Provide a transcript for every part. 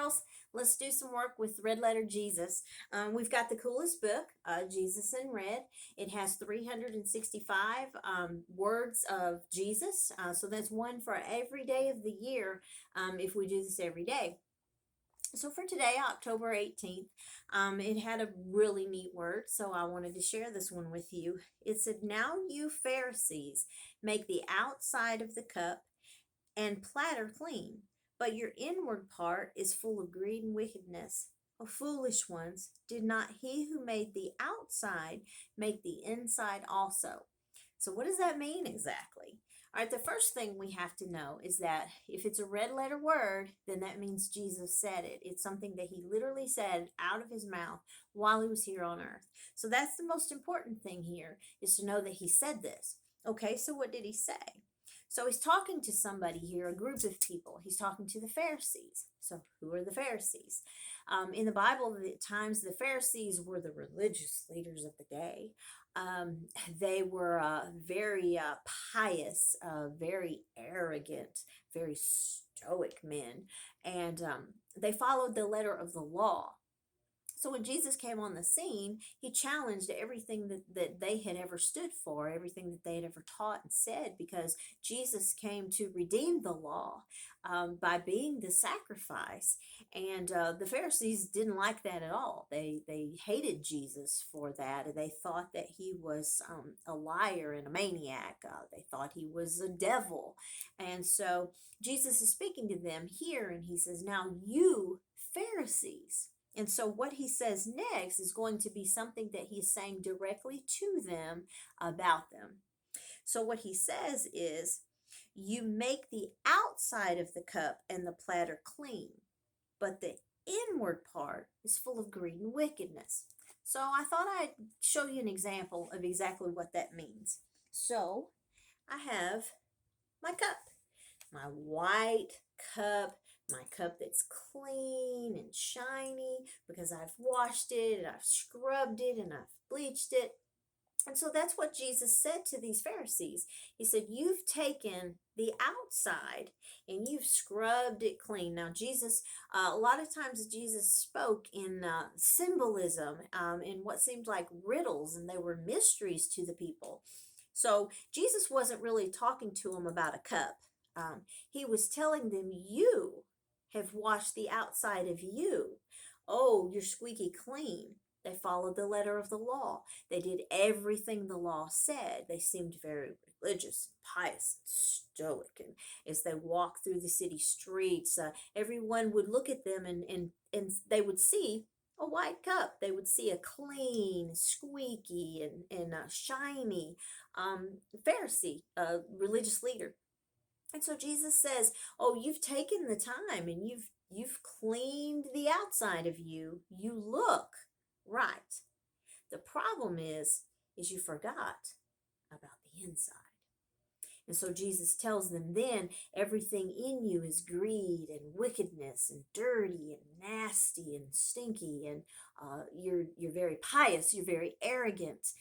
girls, let's do some work with red letter Jesus. We've got the coolest book, Jesus in Red. It has 365 words of Jesus. So that's one for every day of the year if we do this every day. So for today, October 18th, it had a really neat word, so I wanted to share this one with you. It said, "Now you Pharisees make the outside of the cup and platter clean, but your inward part is full of greed and wickedness. O foolish ones, did not he who made the outside make the inside also?" So, what does that mean exactly? All right, the first thing we have to know is that if it's a red letter word, then that means Jesus said it. It's something that he literally said out of his mouth while he was here on earth. So, that's the most important thing here is to know that he said this. Okay, so what did he say? So he's talking to somebody here, a group of people. He's talking to the Pharisees. So who are the Pharisees? In the Bible, at times the Pharisees were the religious leaders of the day. Um, they were very pious, very arrogant, very stoic men, and they followed the letter of the law. So when Jesus came on the scene, he challenged everything that they had ever stood for, everything that they had ever taught and said, because Jesus came to redeem the law by being the sacrifice. And the Pharisees didn't like that at all. They hated Jesus for that. And they thought that he was a liar and a maniac. They thought he was a devil. And so Jesus is speaking to them here, and he says, "Now you Pharisees." And so, what he says next is going to be something that he's saying directly to them about them. So, what he says is, "You make the outside of the cup and the platter clean, but the inward part is full of greed and wickedness." So, I thought I'd show you an example of exactly what that means. So, I have my cup, my white cup, my cup that's clean and shiny because I've washed it and I've scrubbed it and I've bleached it. And so that's what Jesus said to these Pharisees. He said, "You've taken the outside and you've scrubbed it clean." Now, Jesus, a lot of times Jesus spoke in symbolism, in what seemed like riddles, and they were mysteries to the people. So Jesus wasn't really talking to them about a cup. He was telling them, "You have washed the outside of you. Oh, you're squeaky clean." They followed the letter of the law. They did everything the law said. They seemed very religious, pious, and stoic. And as they walked through the city streets, everyone would look at them and they would see a white cup. They would see a clean, squeaky, and shiny Pharisee, religious leader. And so Jesus says, "Oh, you've taken the time and you've cleaned the outside of you. You look right. The problem is you forgot about the inside." And so Jesus tells them then everything in you is greed and wickedness and dirty and nasty and stinky, and you're very pious, you're very arrogant.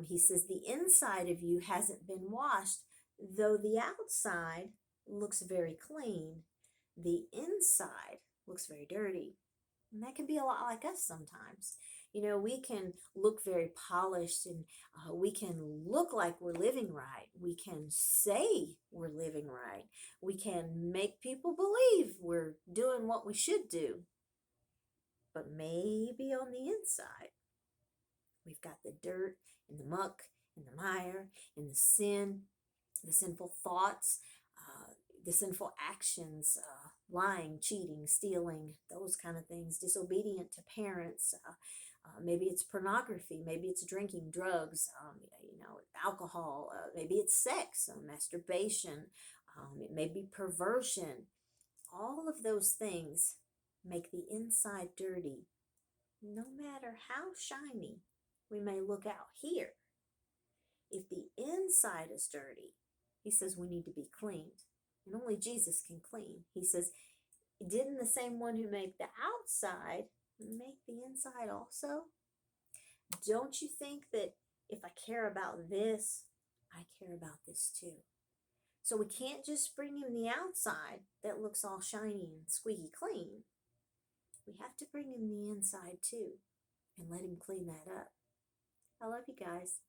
He says the inside of you hasn't been washed, though the outside looks very clean. The inside looks very dirty. And that can be a lot like us sometimes. You know, we can look very polished and we can look like we're living right. We can say we're living right. We can make people believe we're doing what we should do. But maybe on the inside, we've got the dirt and the muck and the mire and the sin, the sinful thoughts, the sinful actions, lying, cheating, stealing, those kind of things, disobedient to parents. Maybe it's pornography, maybe it's drinking, drugs, alcohol, maybe it's sex, masturbation, it may be perversion. All of those things make the inside dirty. No matter how shiny we may look out here, if the inside is dirty, he says we need to be cleaned. And only Jesus can clean. He says, "Didn't the same one who made the outside make the inside also? Don't you think that if I care about this, I care about this too?" So we can't just bring him the outside that looks all shiny and squeaky clean. we have to bring him the inside too and let him clean that up. I love you guys.